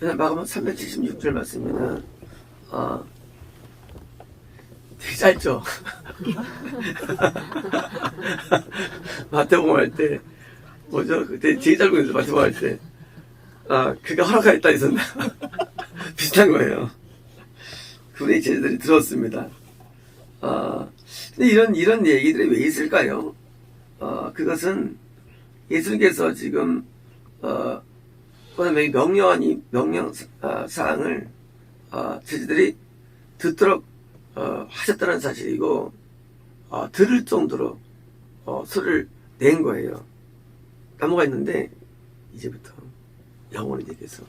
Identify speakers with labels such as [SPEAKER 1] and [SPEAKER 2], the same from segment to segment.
[SPEAKER 1] 마가복음 376절 말씀입니다. 되게 짧죠? 마태복음 할 때, 뭐죠? 그때 제일 짧은 거죠, 마태복음 할 때. 그가 허락하였다 했었나? 비슷한 거예요. 그분의 제자들이 들었습니다. 근데 이런 얘기들이 왜 있을까요? 그것은 예수님께서 지금, 명령사항을, 제자들이 듣도록, 하셨다는 사실이고, 들을 정도로, 소리를 낸 거예요. 나무가 있는데, 이제부터 영원히 내게서,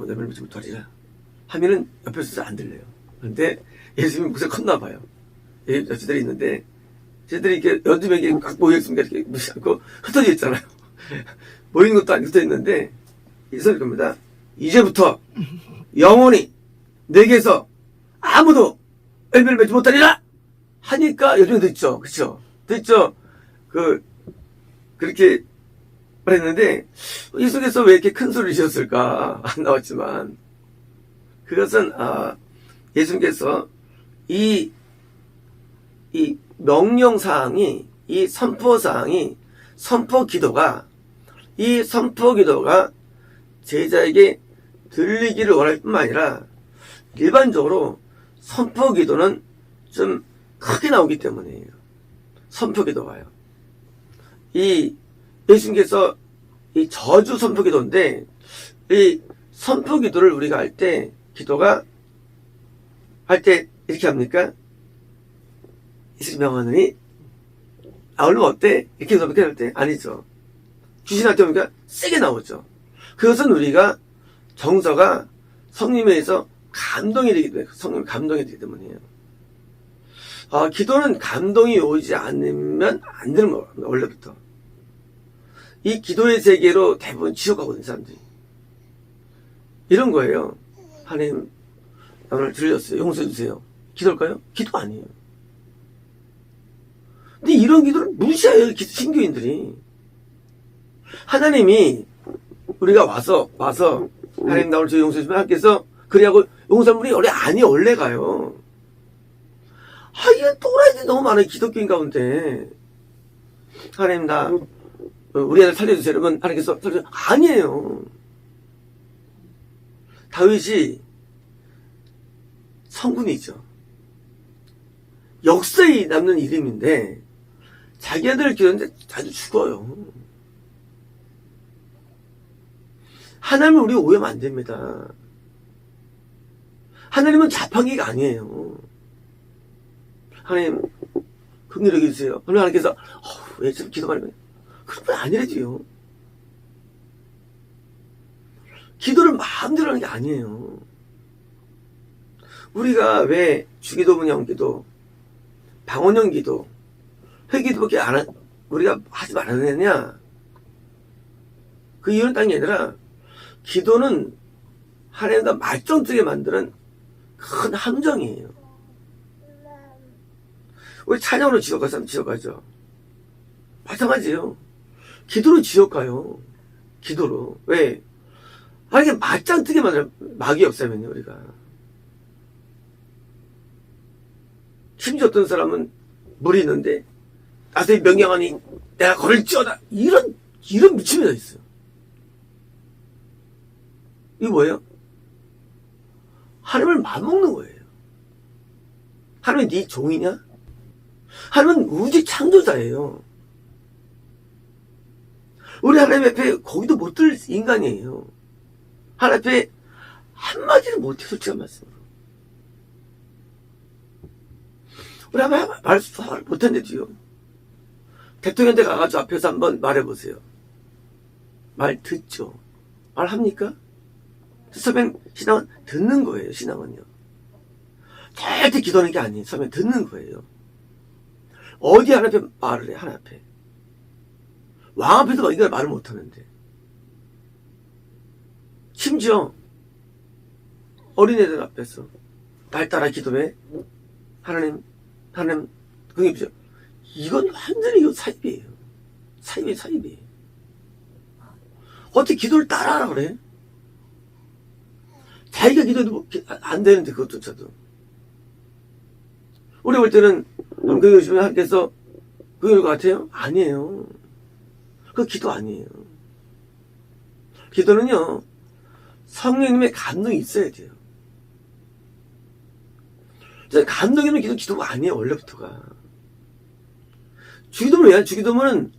[SPEAKER 1] 내 말을 묻지 못하리라. 하면은 옆에서 안 들려요. 그런데 예수님이 목소리가 컸나 봐요. 여자들이 있는데, 쟤들이 이렇게 여드명이 꽉 모여있으니까 이렇게 무시 않고 흩어져 있잖아요. 모이는 것도 아니고 흩어져 있는데, 이 소리 겁니다. 이제부터 영원히 내게서 아무도 열매를 맺지 못하리라! 하니까 여드명 듣죠. 그쵸? 듣죠? 그렇게 말했는데, 이 속에서 왜 이렇게 큰 소리를 지었을까? 안 나왔지만, 그것은, 예수님께서 이 명령사항이, 이 선포사항이, 선포기도가 제자에게 들리기를 원할 뿐만 아니라, 일반적으로 선포기도는 좀 크게 나오기 때문이에요. 선포기도가요. 예수님께서 이 저주 선포기도인데, 이 선포기도를 우리가 할 때, 이렇게 합니까? 예수님 명하느니, 얼른 어때? 이렇게 할 때? 아니죠. 귀신한테 오니까 세게 나오죠. 그것은 우리가 정서가 성령에 의해서 감동이 되기 때문에, 성령 감동이 되기 때문이에요. 기도는 감동이 오지 않으면 안 되는 거예요. 원래부터. 이 기도의 세계로 대부분 지옥 가거든요, 사람들이. 이런 거예요. 하나님, 나 오늘 들렸어요. 용서해 주세요. 기도일까요? 기도 아니에요. 근데 이런 기도를 무시해요, 신교인들이. 하나님이 우리가 와서 하나님 나 오늘 저 용서해 주면 하께서 그래하고 용서한 분이 원래 가요. 이게 또라이들이 너무 많아요, 기독교인 가운데. 하나님 우리 아들 살려주세요. 여러분 하나님께서 살려주세요. 아니에요. 다윗이 성군이죠. 역사에 남는 이름인데 자기 아들을 기도했는데 자주 죽어요. 하나님을 우리가 오해하면 안 됩니다. 하나님은 자판기가 아니에요. 하나님 긍휼히 여겨주세요. 오늘 하나님께서 왜 지금 기도만 하면 그런 건 아니래지요. 기도를 마음대로 하는 게 아니에요. 우리가 왜 주기도문형 기도, 방언형 기도, 회기도밖에 우리가 하지 말아야 그 이유는 딴 게 아니라 기도는 하나님과 말정뜨게 만드는 큰 함정이에요. 우리 찬양으로 지옥 가서 지옥 가죠. 마찬가지예요. 기도로 지옥 가요. 기도로. 왜? 하나님 맞짱뜨게 만드는 마귀 역사면요, 우리가. 심지어 어떤 사람은 물이 있는데 나한테 명령하니 내가 걸을지어다. 이런 미침이 다 있어요. 이게 뭐예요? 하나님을 맘먹는 거예요. 하나님이 네 종이냐? 하나님은 우주 창조자예요. 우리 하나님 앞에 거기도 못 들 인간이에요. 하나님 앞에 한마디를 못해, 솔직한 말씀으로. 우리 하나님 말 못했는데도요. 대통령한테 가가지고 앞에서 한번 말해보세요. 말 듣죠? 말합니까? 서면 신앙은 듣는 거예요, 신앙은요. 절대 기도하는 게 아니에요. 서면 듣는 거예요. 어디 하나님 앞에 말을 해, 하나님 앞에. 왕 앞에서 이걸 말을 못하는데. 심지어 어린애들 앞에서 날 따라 기도해. 하나님 그게 보죠. 이건 완전히 이거 사입이에요. 사입이에요. 어떻게 기도를 따라하라 그래? 자기가 기도해도 안 되는데 그것조차도. 우리 볼 때는 그게 요즘에 하나님께서 그럴 것 같아요? 아니에요. 그거 기도 아니에요. 기도는요, 성령님의 감동이 있어야 돼요. 감동이 없는 기도가 아니에요, 원래부터가. 주기도문은 왜요? 주기도문은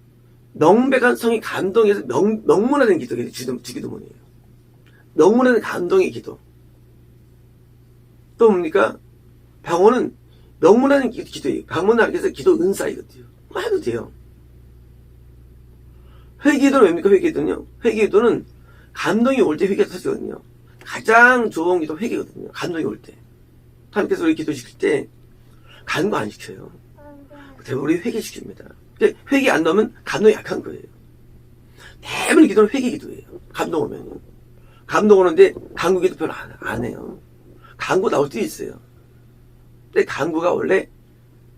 [SPEAKER 1] 명백한 성이 감동해서 명문화된 기도가 주기도문이에요. 명문화된 감동의 기도. 또 뭡니까? 방언은 명문화된 기도예요. 방언은 하나님께서 기도 은사이거든요. 뭐 해도 돼요. 회개기도는 뭡니까? 회개기도는요. 회개기도는 감동이 올 때 회개가 터지거든요. 가장 좋은 기도 회개거든요. 감동이 올 때. 하나님께서 우리 기도시킬 때 간구 안 시켜요. 대부분 우리 회개시킵니다. 회개 안 넣으면 감동이 약한 거예요. 대부분 기도는 회개기도예요. 감동 오면요. 감동 오는데 간구기도 별로 안 해요. 간구 나올 때 있어요. 근데 간구가 원래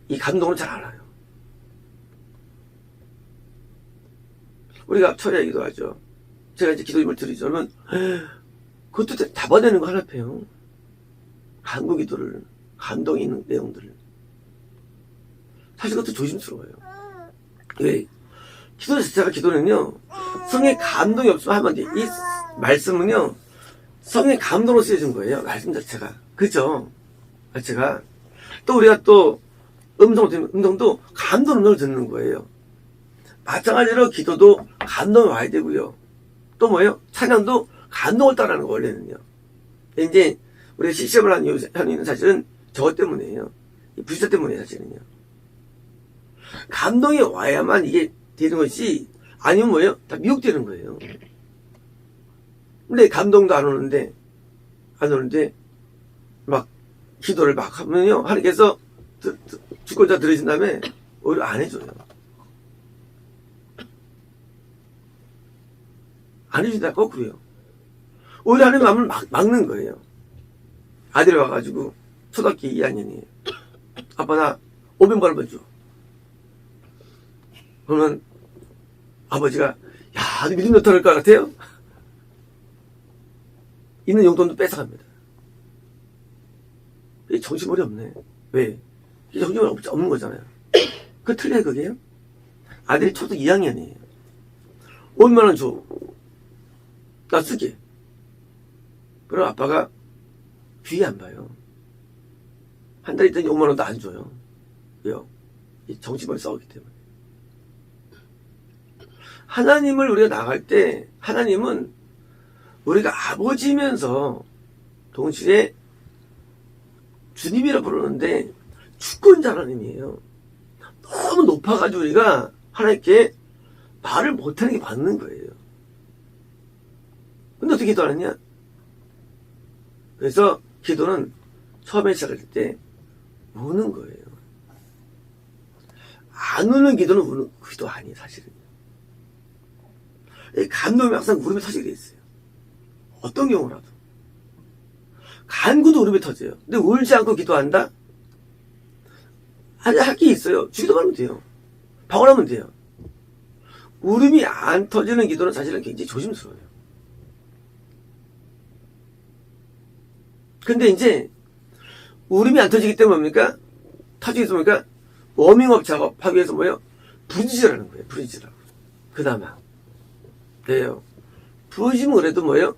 [SPEAKER 1] 이 감동을 잘 알아요. 우리가 철야 기도하죠. 제가 이제 기도임을 드리죠. 그러면 그것도 잡아내는 거 하나패요. 간구 기도를, 감동이 있는 내용들을. 사실 그것도 조심스러워요. 왜? 기도 자체가 기도는요, 성의 감동이 없으면 하면 안 돼. 이 말씀은요, 성의 감동으로 쓰여진 거예요. 말씀 자체가. 그죠? 자체가. 또 우리가 또 음성도 감동 음성을 듣는 거예요. 마찬가지로 기도도 감동이 와야 되고요. 또 뭐예요? 찬양도 감동을 따라하는 거, 원래는요. 이제 우리가 시험을 하는 이유는 사실은 저것 때문이에요. 불사 때문이에요, 사실은요. 감동이 와야만 이게 되는 것이, 아니면 뭐예요? 다 미혹되는 거예요. 근데 감동도 안 오는데, 막 기도를 막 하면요, 하나님께서 죽고자 들으신 다음에 오히려 안 해줘요. 안 해준다, 거꾸로요. 오히려 하나님 마음을 막는 거예요. 아들이 와가지고, 초등학교 2학년이에요. 아빠 나 500만 줘. 그러면 아버지가, 야, 너 믿음 몇 ton일 것 같아요? 있는 용돈도 뺏어갑니다. 정신머리 없네. 왜? 정신머리 없는 거잖아요. 그거 틀려요, 그게요? 아들이 초등 2학년이에요. 500만 원 줘. 나 쓰게. 그럼 아빠가 귀에 안 봐요. 한 달 있더니 5만 원도 안 줘요. 왜요? 정신머리 싸우기 때문에. 하나님을 우리가 나갈 때, 하나님은 우리가 아버지면서 동시에 주님이라 부르는데 주권자 하나님이에요. 너무 높아가지고 우리가 하나님께 말을 못하는 게 맞는 거예요. 근데 어떻게 기도하느냐? 그래서 기도는 처음에 시작할 때 우는 거예요. 안 우는 기도는 우는 기도 아니에요, 사실은. 감동이 항상 울음에 터지게 돼 있어요. 어떤 경우라도. 간구도 울음에 터져요. 근데 울지 않고 기도한다? 할 게 있어요. 주기도만 하면 돼요. 방언하면 돼요. 울음이 안 터지는 기도는 사실은 굉장히 조심스러워요. 근데 이제 울음이 안 터지기 때문에 뭡니까? 터지기 때문에 뭡니까? 워밍업 작업하기 위해서 뭐예요? 부르짖으라는 거예요. 부르짖으라고. 그나마. 네요. 부르짖으면 그래도 뭐예요?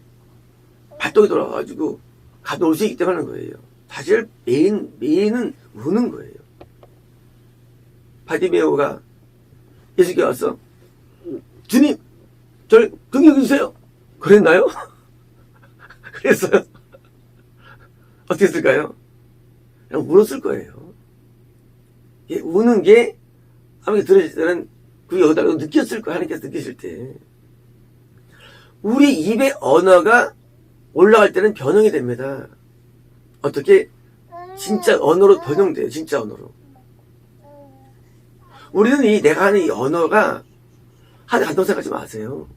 [SPEAKER 1] 발동이 돌아가가지고 감동 올 수 있기 때문에 하는 거예요. 사실 메인은 우는 거예요. 바디메오가 예수께 와서 주님, 저를 긍휼히 주세요. 그랬나요? 그랬어요. 어떻게 했을까요? 그냥 울었을 거예요. 우는 게 아무리 들으실 때는 그게 여기다 느꼈을 거예요. 하나님께서 느끼실 때. 우리 입의 언어가 올라갈 때는 변형이 됩니다. 어떻게? 진짜 언어로 변형돼요. 진짜 언어로. 우리는 내가 하는 이 언어가 하나님 감동 생각하지 마세요.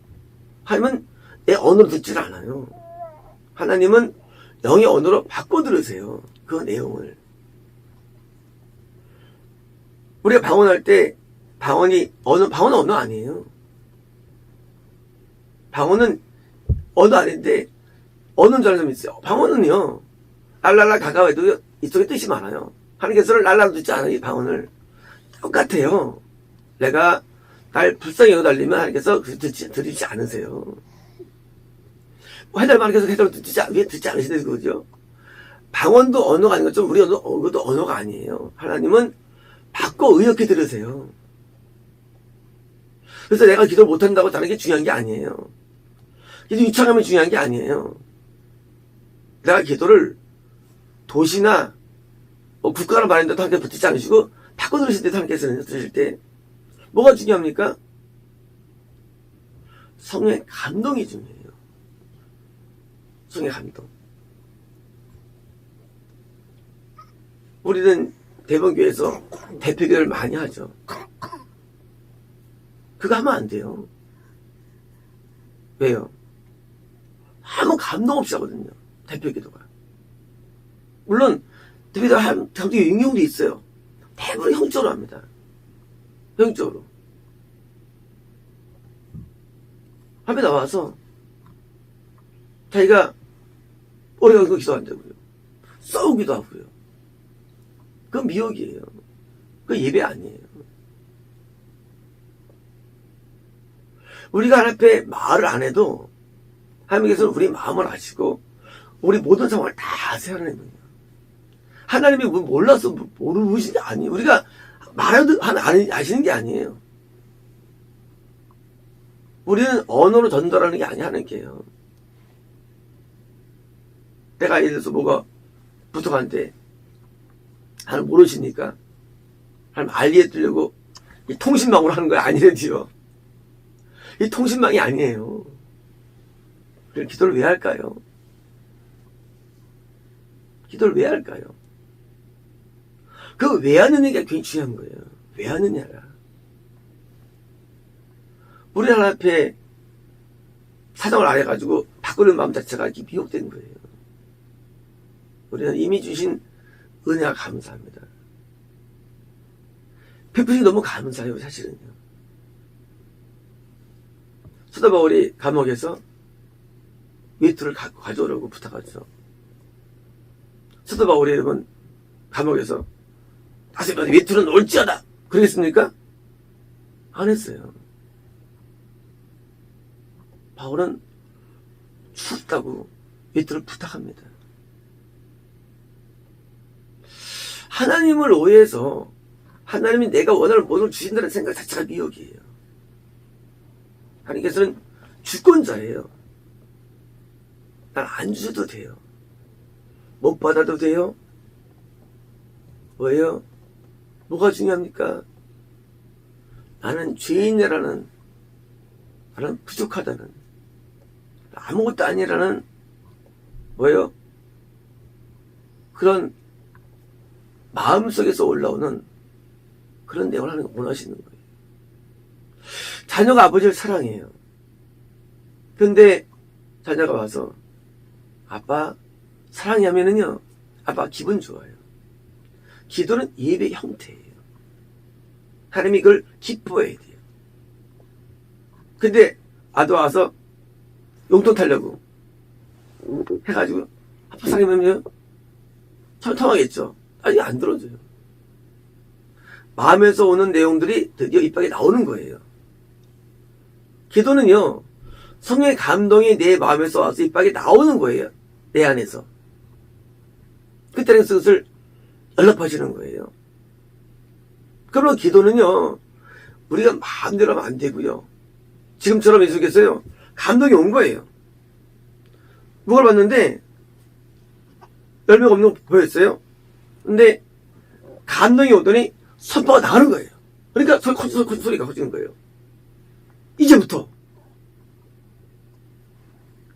[SPEAKER 1] 하나님은 내 언어로 듣질 않아요. 하나님은 영의 언어로 바꿔 들으세요. 그 내용을. 우리가 방언할 때 방언은 언어 아니에요. 방언은 언어 아닌데 얻는 줄 아는 사람이 있어요. 방언은요, 랄랄라 가까워도 이쪽에 뜻이 많아요. 하나님께서는 랄랄라 듣지 않아요, 이 방언을. 똑같아요. 내가 날 불쌍히 여달리면 하나님께서 들으지 않으세요. 해달만 계속 해달라고 듣지 않으시는 거죠. 방언도 언어가 아닌 것처럼 우리 언어도 언어가 아니에요. 하나님은 바꿔 의역해 들으세요. 그래서 내가 기도를 못한다고 다른 게 중요한 게 아니에요. 기도 유창하면 중요한 게 아니에요. 내가 기도를 도시나 국가를 말하는데도 하나님께 붙이지 않으시고 바꿔 들으실 때도 하나님께서 들으실 때 뭐가 중요합니까? 성령의 감동이 중요해요. 성령의 감동. 우리는 대본교회에서 대표기도를 많이 하죠. 그거 하면 안 돼요. 왜요? 아무 감동 없이 하거든요. 대표기도가. 물론 대표기도 하면 응용도 있어요. 대부분 형적으로 합니다. 형적으로. 앞에 나와서 자기가 오래 가서 기도한다고요. 싸우기도 하고요. 그건 미혹이에요. 그건 예배 아니에요. 우리가 하나님 앞에 말을 안 해도 하나님께서는 우리 마음을 아시고 우리 모든 상황을 다 아세요. 하나님이 몰라서 모르시는 게 아니에요. 우리가 말해도 아시는 게 아니에요. 우리는 언어로 전달하는 게 아니야, 하나님께요. 내가 예를 들어서 뭐가 부족한데 하나님 모르시니까 하나님 알리에 뜨려고 이 통신망으로 하는 거 아니래지요. 이 통신망이 아니에요. 그럼 기도를 왜 할까요? 기도를 왜 할까요? 그 왜 하느냐가 굉장히 중요한 거예요. 왜 하느냐가. 우리 하나님 앞에 사정을 안 해가지고 바꾸는 마음 자체가 이렇게 미혹된 거예요. 우리는 이미 주신 은혜가 감사합니다. 베푸신 너무 감사해요, 사실은요. 사도 바울이 감옥에서 외투를 가져오라고 부탁하죠. 사도 바울이 여러분 감옥에서 다시마다 외투는 올지어다 그랬습니까? 안 했어요. 바울은 춥다고 외투를 부탁합니다. 하나님을 오해해서 하나님이 내가 원하는 모든 주신다는 생각 자체가 미혹이에요. 하나님께서는 주권자예요. 난 안 주셔도 돼요. 못 받아도 돼요. 왜요? 뭐가 중요합니까? 나는 죄인이라는, 나는 부족하다는, 아무것도 아니라는, 뭐예요? 그런 마음속에서 올라오는 그런 내용을 하는 거 원하시는 거예요. 자녀가 아버지를 사랑해요. 근데 자녀가 와서 아빠 사랑해 하면은요, 아빠 기분 좋아요. 기도는 예배의 형태예요. 하나님이 그걸 기뻐해야 돼요. 근데 아도 와서 용돈 타려고 해가지고 아빠 사랑하면요 철통하겠죠. 아직 안 들어줘요. 마음에서 오는 내용들이 드디어 입 밖에 나오는 거예요. 기도는요, 성령의 감동이 내 마음에서 와서 입 밖에 나오는 거예요. 내 안에서. 그때는 그것을 연락하시는 거예요. 그러면 기도는요, 우리가 마음대로 하면 안 되고요. 지금처럼 예수께서요, 감동이 온 거예요. 누가 봤는데, 열매가 없는 거 보였어요? 근데, 감동이 오더니, 선포가 나가는 거예요. 그러니까, 소리가 커지는 거예요. 이제부터,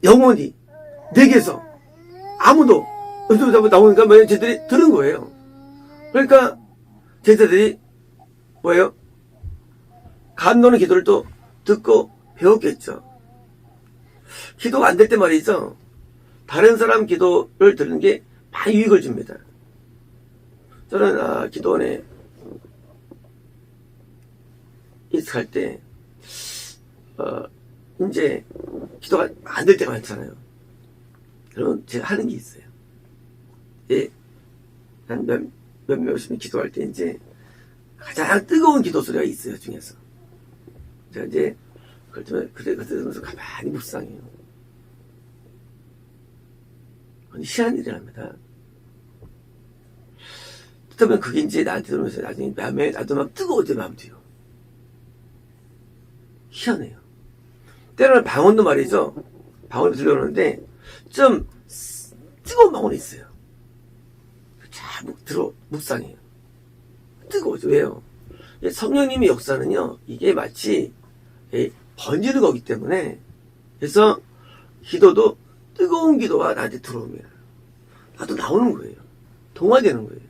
[SPEAKER 1] 영원히, 내게서, 아무도, 나오니까, 쟤들이 들은 거예요. 그러니까, 제자들이, 뭐예요? 감동의 기도를 또 듣고 배웠겠죠. 기도가 안 될 때 말이죠. 다른 사람 기도를 듣는 게 많이 유익을 줍니다. 저는 기도원에 입숙할 때 이제 기도가 안 될 때가 많잖아요. 그러면 제가 하는 게 있어요. 예, 한 몇몇이 기도할 때 이제 가장 뜨거운 기도 소리가 있어요, 중에서. 제가 이제 그럴 때면 그때 들으면서 가만히 묵상해요. 희한한 일이랍니다. 그러면 그게 이제 나한테 들으면서 나중에 마음에 나도 막 뜨거워져, 마음도요. 희한해요. 때로는 방언도 말이죠. 방언도 들려오는데 좀 뜨거운 방언이 있어요. 자, 묵상해요. 뜨거워져. 왜요? 성령님의 역사는요, 이게 마치 번지는 거기 때문에, 그래서 기도도 뜨거운 기도가 나한테 들어오면 나도 나오는 거예요. 동화되는 거예요.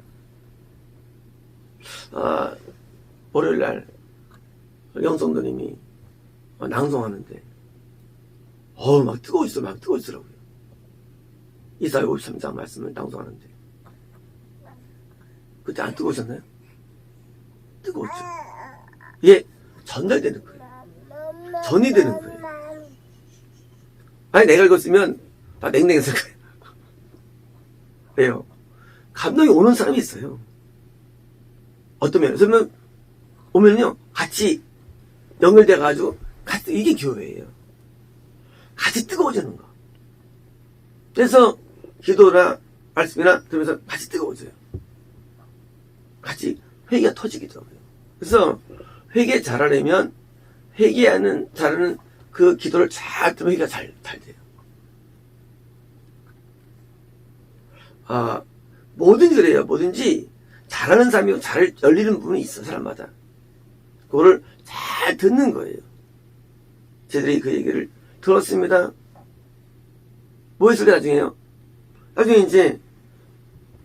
[SPEAKER 1] 월요일날 영성도님이 낭송하는데 막 뜨거워지더라고요. 이사야 53장 말씀을 낭송하는데 그때 안 뜨거우셨나요? 뜨거웠죠. 이게 전달되는 거예요. 전이 되는 거예요. 아니 내가 읽었으면 다 냉랭했을 거예요. 왜요? 감동이 오는 사람이 있어요. 어떤 면에서 오면요 같이 연결돼가지고 같이 이게 교회예요. 같이 뜨거워지는 거. 그래서 기도나 말씀이나 들으면서 같이 뜨거워져요. 같이 회개가 터지기도 하고요. 그래서 회개 잘하려면 잘하는 그 기도를 잘 들으면 회개가 잘 돼요. 뭐든지 그래요. 뭐든지 잘하는 사람이고 잘 열리는 부분이 있어, 사람마다. 그거를 잘 듣는 거예요. 저희들이 그 얘기를 들었습니다. 뭐 했을 때 나중에요? 나중에 이제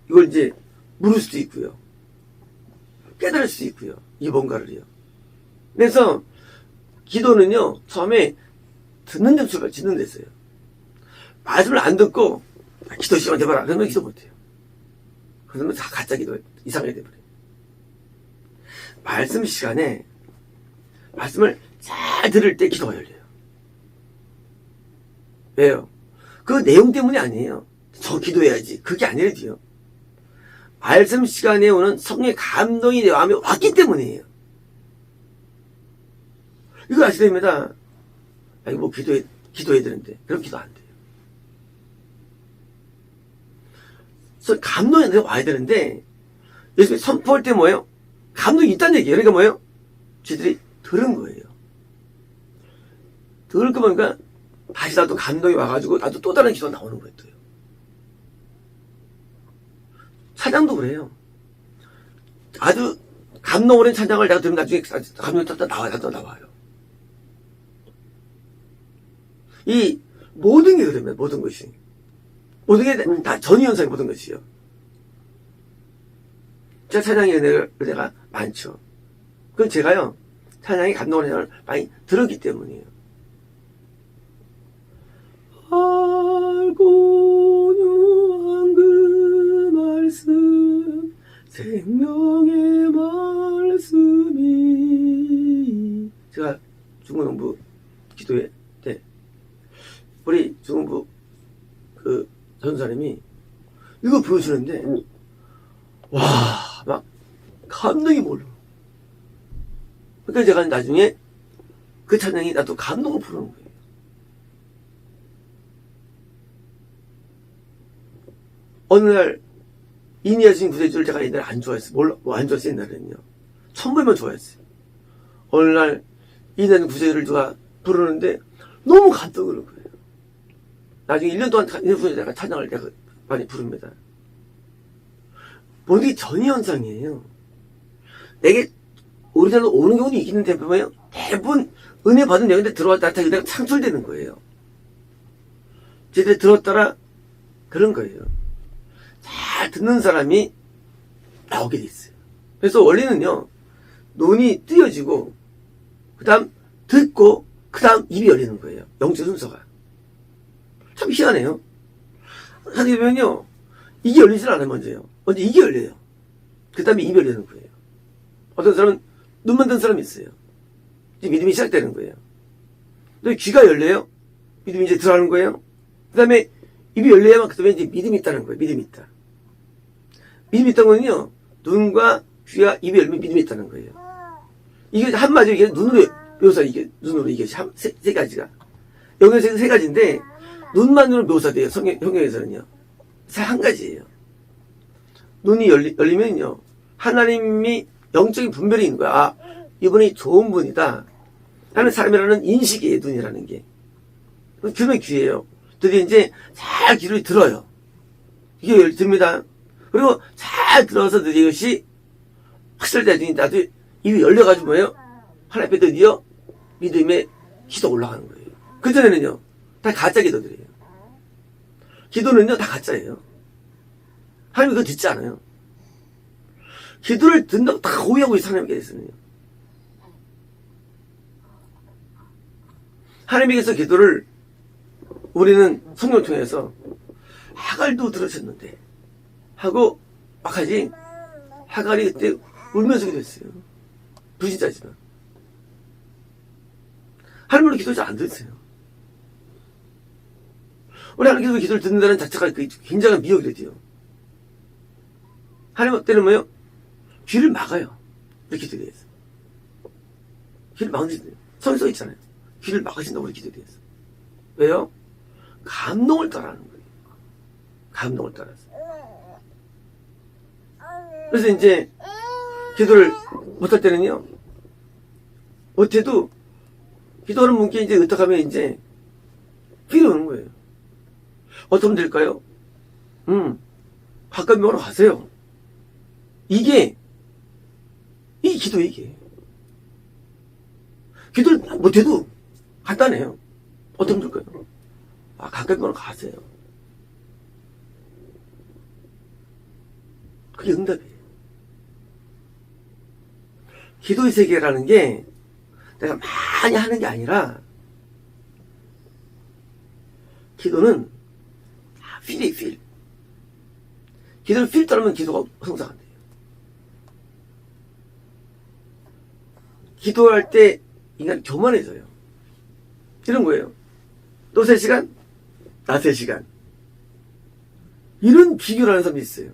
[SPEAKER 1] 이걸 이제 물을 수도 있고요. 깨달을 수도 있고요. 이게 뭔가를요. 그래서 기도는요, 처음에 듣는 데 출발, 짓는 데 있어요. 말씀을 안 듣고, 기도 시간 돼봐라. 그러면 기도 못해요. 그러면 다 가짜 기도, 이상하게 돼버려요. 말씀 시간에, 말씀을 잘 들을 때 기도가 열려요. 왜요? 그 내용 때문이 아니에요. 저 기도해야지. 그게 아니라도요. 말씀 시간에 오는 성령의 감동이 내 마음에 왔기 때문이에요. 이거 아시야 됩니다. 이거 뭐 기도해야 되는데. 그럼 기도 안 돼요. 그래서 감동이 내가 와야 되는데, 예수님이 선포할 때 뭐예요? 감동이 있다는 얘기예요. 그러니까 뭐예요? 쟤들이 들은 거예요. 들을 거 보니까 다시 나도 감동이 와가지고 나도 또 다른 기도가 나오는 거예요. 또요. 찬양도 그래요. 아주 감동 오랜 찬양을 내가 들으면 나중에 감동이 또 나와요. 이 모든 게 그러면 모든 것이 모든 게 다 전이현상이 모든 것이요. 제가 찬양의 은혜가 많죠. 그건 제가요 찬양의 감동 오랜 찬양을 많이 들었기 때문이에요. 알고는 그 말씀 생명의 말씀이 제가 중고등부 기도회 때 우리 중고등부 그 전사님이 이거 보여주는데 와 막 감동이 몰려. 그러니까 제가 나중에 그 찬양이 나도 감동을 부르는 거예요. 어느 날 이니아신 구세주를 제가 옛날에 안 좋아했어요. 안 좋아했어요. 옛날에는요. 처음 보면 좋아했어요. 어느 날 이니아신 구세주를 누가 부르는데 너무 감동을 하는 거예요. 나중에 1년 동안 내가 찬양을 내가 많이 부릅니다. 모든 게 전이현상이에요. 내게 오리지널로 오는 경우도 있는데 뭐예요? 대부분 은혜 받은 내용인데 들어왔다 나타나서 내가 창출되는 거예요. 제대로 들었더라 그런 거예요. 잘 듣는 사람이 나오게 돼 있어요. 그래서 원래는요, 눈이 뜨여지고, 그 다음 듣고, 그 다음 입이 열리는 거예요. 영적 순서가. 참 희한해요. 하게 되면요, 이게 열리질 않아요, 먼저요. 먼저 이게 열려요. 그 다음에 입이 열리는 거예요. 어떤 사람은 눈만 뜬 사람이 있어요. 이제 믿음이 시작되는 거예요. 또 귀가 열려요. 믿음이 이제 들어가는 거예요. 그 다음에 입이 열려야만 그다음에 이제 믿음이 있다는 거예요. 믿음이 있다. 믿음이 있다는 거는요, 눈과 귀와 입이 열면 믿음이 있다는 거예요. 이게 한마디로 이게 눈으로 묘사, 이게 눈으로 이게 세 가지가. 여기서 세 가지인데, 눈만으로 묘사돼요. 성경에서는요. 한 가지예요. 눈이 열리면요, 하나님이 영적인 분별이 있는 거야. 아, 이분이 좋은 분이다. 하는 사람이라는 인식이에요, 눈이라는 게. 그러면 귀예요. 드디어 이제 잘 귀를 들어요. 이게 듭니다. 그리고 잘 들어서 드디어 이것이 확실되더니 나도 입이 열려가지고 뭐예요? 하나님 앞에 드디어 믿음의 기도 올라가는 거예요. 그전에는요, 다 가짜 기도들이에요. 기도는요, 다 가짜예요. 하나님이 그거 듣지 않아요. 기도를 듣는다고 다 오해하고 있어요, 하나님께서는요. 하나님께서 기도를 우리는 성경을 통해서 하갈도 들으셨는데 하고 막 하지, 하갈이 그때 울면서 기도했어요. 불신자지만. 하나님으로 기도 잘 안 들으세요. 우리 하나님께서 기도를 듣는다는 자체가 굉장한 미혹이 돼요. 하나님 때는 뭐예요? 귀를 막아요. 우리 기도에 대해서. 귀를 막으신대요. 성에 써 있잖아요. 귀를 막으신다고 우리 기도에 대해서. 왜요? 감동을 따라하는 거예요. 감동을 따라서. 그래서 이제 기도를 못할 때는요, 못해도 기도하는 분께 이제 어떻게 하면 이제 필이 오는 거예요. 어떻게 하면 될까요? 가까운 병원으로 가세요. 이게 기도예요, 이게. 기도를 못해도 간단해요. 어떻게 하면 될까요? 아, 가까운 병원으로 가세요. 그게 응답이에요. 기도의 세계라는 게 내가 많이 하는 게 아니라, 기도는 필이에요, 필. 기도를 필 따르면 기도가 성장 안 돼요. 기도할 때 인간이 교만해져요. 이런 거예요. 너 3시간? 나 3시간. 이런 비교를 하는 사람이 있어요.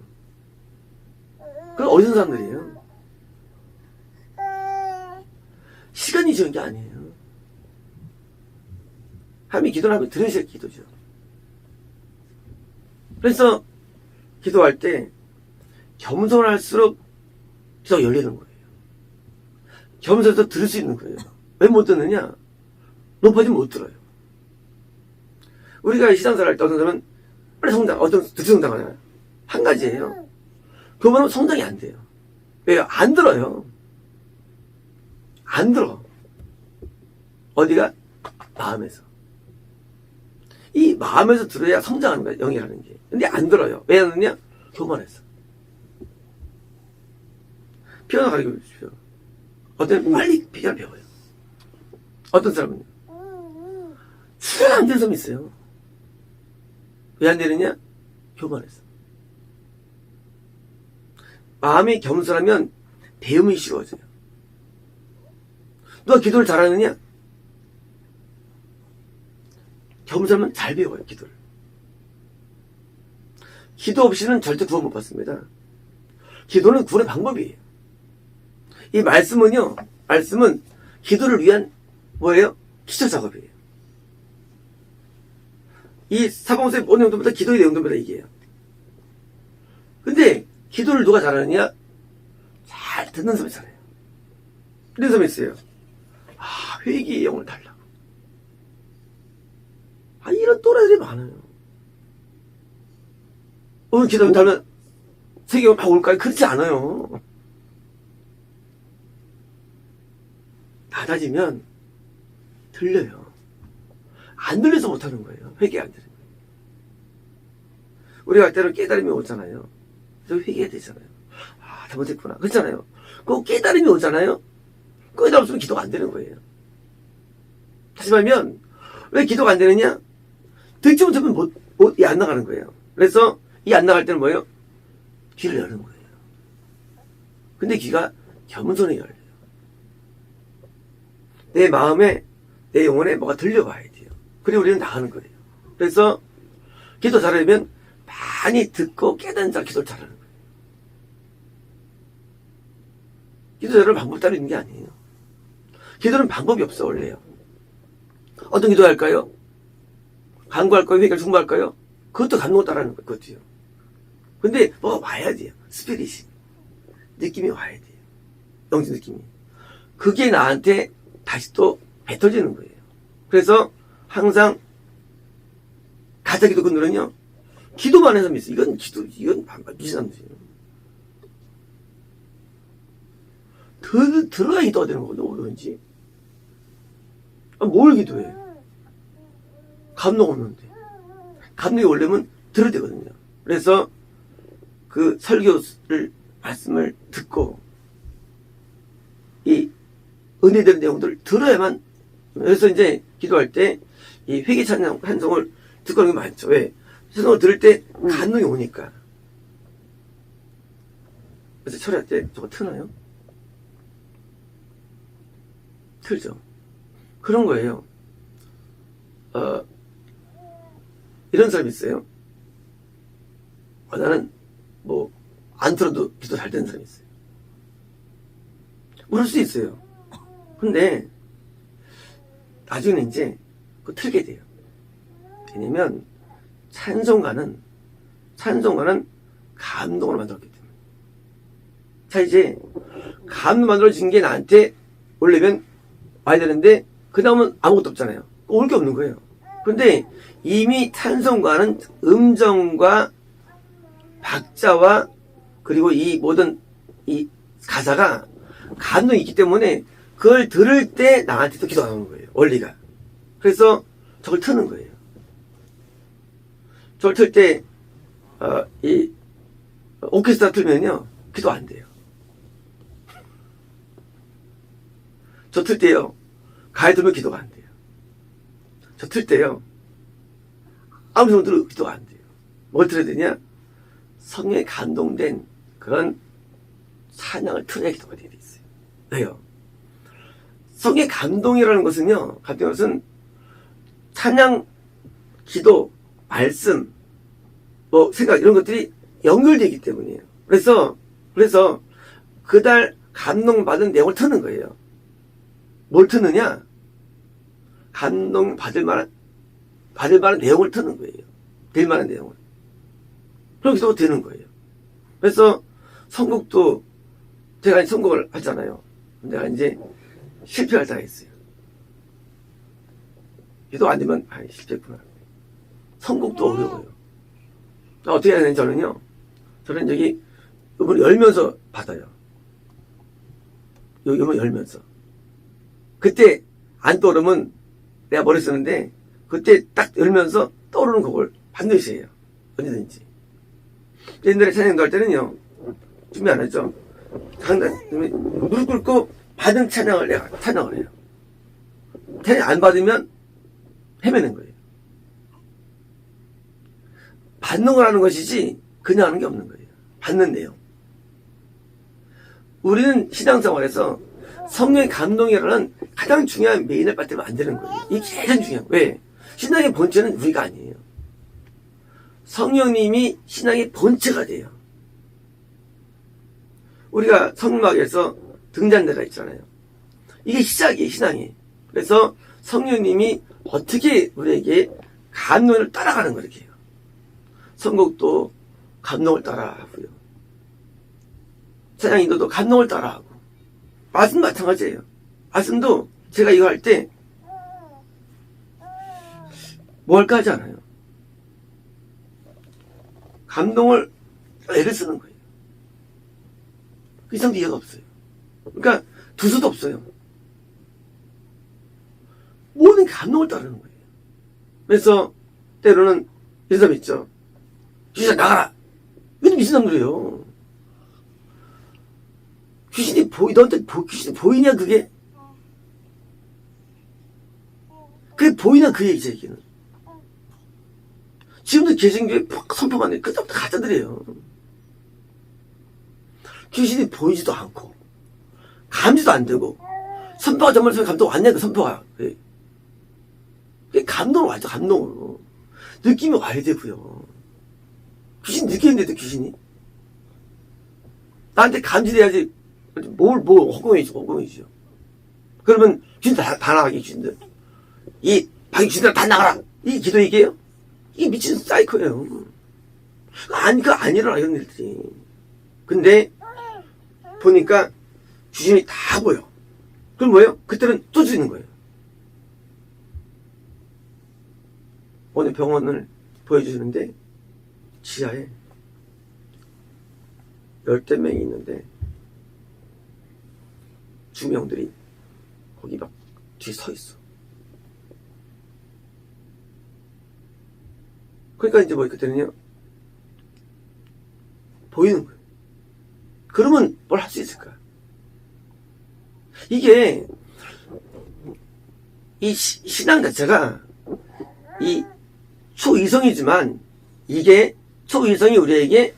[SPEAKER 1] 그건 어디서 사람들이에요? 시간이 적은 게 아니에요. 하나님이 기도를 하면 들으셔야 기도죠. 그래서 기도할 때 겸손할수록 기도가 열리는 거예요. 겸손해서 들을 수 있는 거예요. 왜 못 듣느냐? 높아지면 못 들어요. 우리가 신앙생활 할 때 어떤 사람은 빨리 성장, 어떤 득 성장하잖아요. 한 가지예요. 그거는 성장이 안 돼요. 왜요? 안 들어요. 안 들어. 어디가? 마음에서. 이 마음에서 들어야 성장하는 거야, 영이라는 게. 근데 안 들어요. 왜 안 듣냐? 교만해서. 피아노 가르쳐 주십시오. 어떤 빨리 피아노 배워요. 어떤 사람은요? 수련 안 되는 사람이 있어요. 왜 안 되느냐? 교만해서. 마음이 겸손하면 배움이 쉬워져요. 누가 기도를 잘하느냐? 겸손하면 잘 배워요, 기도를. 기도 없이는 절대 구원 못 받습니다. 기도는 구원의 방법이에요. 이 말씀은요, 말씀은 기도를 위한 뭐예요? 기초 작업이에요. 이 사방서의 모든 용도보다 기도의 내용도보다 이게요. 근데 기도를 누가 잘하느냐? 잘 듣는 사람이 잘해요. 이런 사람이 있어요. 아, 회개의 영을 달라고. 아, 이런 또라이들이 많아요. 오늘 기도를 달면 세계가 막 올까요? 그렇지 않아요. 낮아지면 들려요. 안 들려서 못하는 거예요. 회개 안 되는 거예요. 우리가 할 때는 깨달음이 오잖아요. 그래서 회개해야 되잖아요. 아, 잘못했구나. 그렇잖아요. 그 깨달음이 오잖아요. 깨달음 없으면 기도가 안 되는 거예요. 다시 말하면 왜 기도가 안 되느냐? 듣지 못하면 이 안 나가는 거예요. 그래서 이 안 나갈 때는 뭐예요? 귀를 여는 거예요. 근데 귀가 겸손히 열려요. 내 마음에, 내 영혼에 뭐가 들려와야 돼요. 그리고 우리는 나가는 거예요. 그래서 기도 잘하면 많이 듣고 깨닫는 자가 기도를 잘하는 거예요. 기도 잘하는 방법 따로 있는 게 아니에요. 기도는 방법이 없어 원래요. 어떤 기도할까요? 간구할까요? 회개를 충고할까요? 그것도 감동을 따라하는 거예요. 그것도요. 근데 뭐가 와야 돼요. 스피릿이. 느낌이 와야 돼요. 영적 느낌이. 그게 나한테 다시 또 뱉어지는 거예요. 그래서 항상 가짜 기도꾼들은요, 기도만 해서 믿어. 이건 이건 미친놈들이에요. 들어야 기도가 되는 거거든요, 뭐든지. 뭘 기도해? 감동 없는데. 감동이 오려면 들어야 되거든요. 그래서 그 설교를, 말씀을 듣고, 이 은혜되는 내용들을 들어야만, 그래서 이제 기도할 때, 이 회개 찬송을 듣고 하는 게 많죠. 왜? 찬송을 들을 때 감동이 오니까. 그래서 철회할 때 저거 트나요? 틀죠. 그런 거예요. 이런 사람이 있어요. 나는 안 틀어도 기도 잘 되는 사람이 있어요. 그럴 수 있어요. 근데 나중에는 이제 그거 틀게 돼요. 왜냐면 찬송가는 감동을 만들었기 때문에. 자, 이제 감동 만들어진 게 나한테 오려면 와야 되는데 그 다음은 아무것도 없잖아요. 올 게 없는 거예요. 근데 이미 찬송가는 음정과 박자와 그리고 이 모든 이 가사가 감동이 있기 때문에 그걸 들을 때 나한테 또 기도가 나오는 거예요. 원리가. 그래서 저걸 트는 거예요. 저걸 틀 때 이 오케스트라 틀면요 기도 안 돼요. 저 틀 때요 가요 들면 기도가 안 돼요. 저 틀 때요 아무 소리 들어도 기도가 안 돼요. 뭘 틀어야 되냐? 성령에 감동된 그런 찬양을 틀어야 기도가 되게 돼 있어요. 왜요? 성령의 감동이라는 것은요, 감동이라는 것은 찬양, 기도, 말씀, 생각 이런 것들이 연결되기 때문이에요. 그래서 그달 감동받은 내용을 트는 거예요. 뭘 트느냐? 감동 받을 만한 내용을 트는 거예요. 될 만한 내용을. 그럼 기도가 되는 거예요. 그래서 선곡도 제가 선곡을 하잖아요. 내가 이제 실패할 때가 있어요. 기도 안 되면 실패했구나. 선곡도 어려워요. 어떻게 해야 되는지 저는 여기 이걸 열면서 받아요. 이걸 열면서. 그때 안 떠오르면 내가 머리 쓰는데 그때 딱 열면서 떠오르는 곡을 반드시 해요. 언제든지. 옛날에 찬양도 할 때는요, 준비 안 했죠. 무릎 꿇고 받은 찬양을 내가 찬양을 해요. 찬양 안 받으면 헤매는 거예요. 받는 걸 하는 것이지 그냥 하는 게 없는 거예요. 받는 내용. 우리는 신앙생활에서 성령의 감동이라는 가장 중요한 메인을 빠뜨리면 안 되는 거예요. 이게 가장 중요한 거예요. 왜? 신앙의 본체는 우리가 아니에요. 성령님이 신앙의 본체가 돼요. 우리가 성막에서 등잔대가 있잖아요. 이게 시작이에요, 신앙이. 그래서 성령님이 어떻게 우리에게 감동을 따라가는 거예요. 이렇게. 선곡도 감동을 따라하고요. 찬양 인도도 감동을 따라하고. 말씀 마찬가지예요. 말씀도 제가 이거 할 때 뭐 할까 하지 않아요. 감동을 애를 쓰는 거예요. 그 이상도 이해가 없어요. 그러니까 두서도 없어요. 모든 감동을 따르는 거예요. 그래서 때로는 이런 사람 있죠. 귀신 나가라. 이것도 미친놈들이에요. 귀신이 너한테 귀신이 보이냐 그게? 그게 보이냐 그 얘기죠 이게는. 지금도 개신교에 선포만 해. 그때부터 가짜들이에요. 귀신이 보이지도 않고 감지도 안 되고 선포가 정말 감동 왔냐 그 선포가. 그게 감동으로 왔죠. 감동으로. 느낌이 와야 되고요. 귀신 느끼는데도 귀신이? 나한테 감지돼야지. 뭘 허공이죠. 그러면 귀신 다 나가게, 귀신들. 이 방귀 귀신들 다 나가라! 이 기도 이게요? 이게 미친 사이코예요. 안 일어나, 이런 일들이. 근데, 보니까 귀신이 다 보여. 그럼 뭐예요? 그때는 또 죽이는 거예요. 오늘 병원을 보여주시는데, 지하에 10대 명이 있는데, 주명들이 거기 막 뒤에 서 있어. 그러니까 이제 뭐 그때는요, 보이는 거예요. 그러면 뭘 할 수 있을까? 이게, 이 신앙 자체가, 이 초이성이지만, 이게 초이성이 우리에게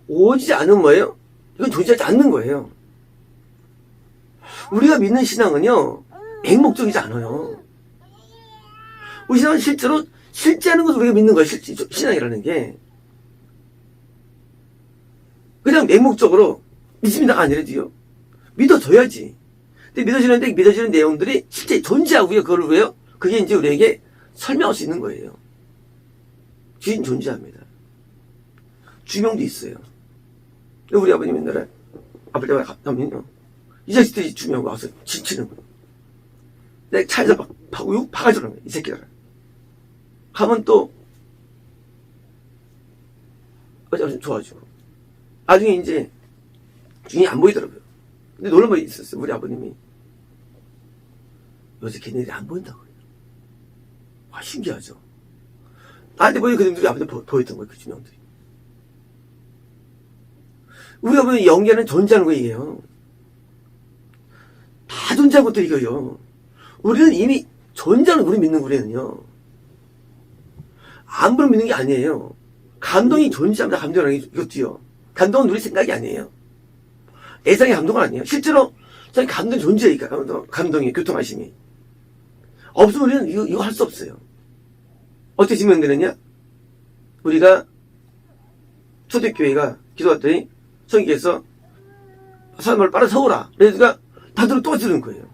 [SPEAKER 1] 오지 않은 거예요? 이건 존재하지 않는 거예요. 우리가 믿는 신앙은요, 맹목적이지 않아요. 우리 신앙은 실제로, 실제하는 것을 우리가 믿는 거예요, 신앙이라는 게. 그냥 맹목적으로 믿습니다가 아니라도요, 믿어줘야지. 근데 믿어지는 내용들이 실제 존재하고요, 그걸 왜요? 그게 이제 우리에게 설명할 수 있는 거예요. 귀신 존재합니다. 주명도 있어요. 우리 아버님 옛날에 아플 때마다 가면요, 이 자식들이 주명 와서 지치는 거예요. 내가 차에서 막 박아주는 거예요, 이 새끼들. 가면 또 어쩌면 좋아지고. 나중에 이제 중이 안 보이더라고요. 근데 놀란 말이 있었어요. 우리 아버님이 요새 걔네들이 안 보인다고 그래요. 와, 신기하죠. 나한테 보이는 그림들이 아버님 보였던 거예요, 그 주명들이. 우리가 보는 영계는 존재하는 거예요. 다 존재한 것도 이거요. 우리는 이미 존재하는 우리 믿는 우리는요, 아무런 믿는 게 아니에요. 감동이 존재합니다. 감동이라는 게 이것도요. 감동은 우리 생각이 아니에요. 애상의 감동은 아니에요. 실제로 저는 감동이 존재하니까, 감동이, 교통하심이. 없으면 우리는 이거 할 수 없어요. 어떻게 증명되느냐? 우리가 초대교회가 기도했더니 성기에서 사람을 빨아 서오라. 그러니까 다들 또 들은 거예요.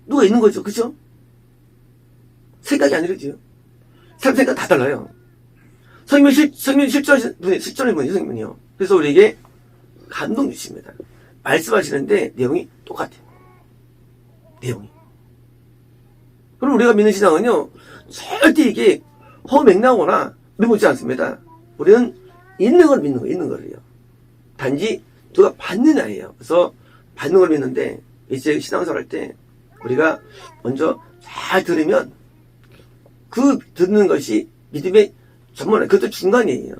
[SPEAKER 1] 누가 있는 거죠. 그죠? 생각이 아니라지요. 사람 생각 다 달라요. 성령 실존하신 분이, 성령님은요. 그래서 우리에게 감동 주십니다. 말씀하시는데 내용이 똑같아요. 내용이. 그럼 우리가 믿는 신앙은요, 절대 이게 허맹랑하거나 매묻지 않습니다. 우리는 있는 걸 믿는 거예요. 있는 거를요. 단지 누가 받느냐예요. 그래서 받는 걸 믿는데, 이제 신앙생활 할 때 우리가 먼저 잘 들으면 그 듣는 것이 믿음의 전문에, 그것도 중간이에요.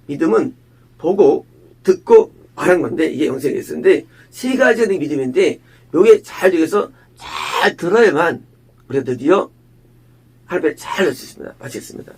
[SPEAKER 1] 믿음은 보고 듣고 말한 건데, 이게 영생에 있었는데, 세 가지가 된 믿음인데, 요게 잘 되어서 잘 들어야만 우리가 드디어 하나님을 잘 할 수 있습니다. 마치겠습니다.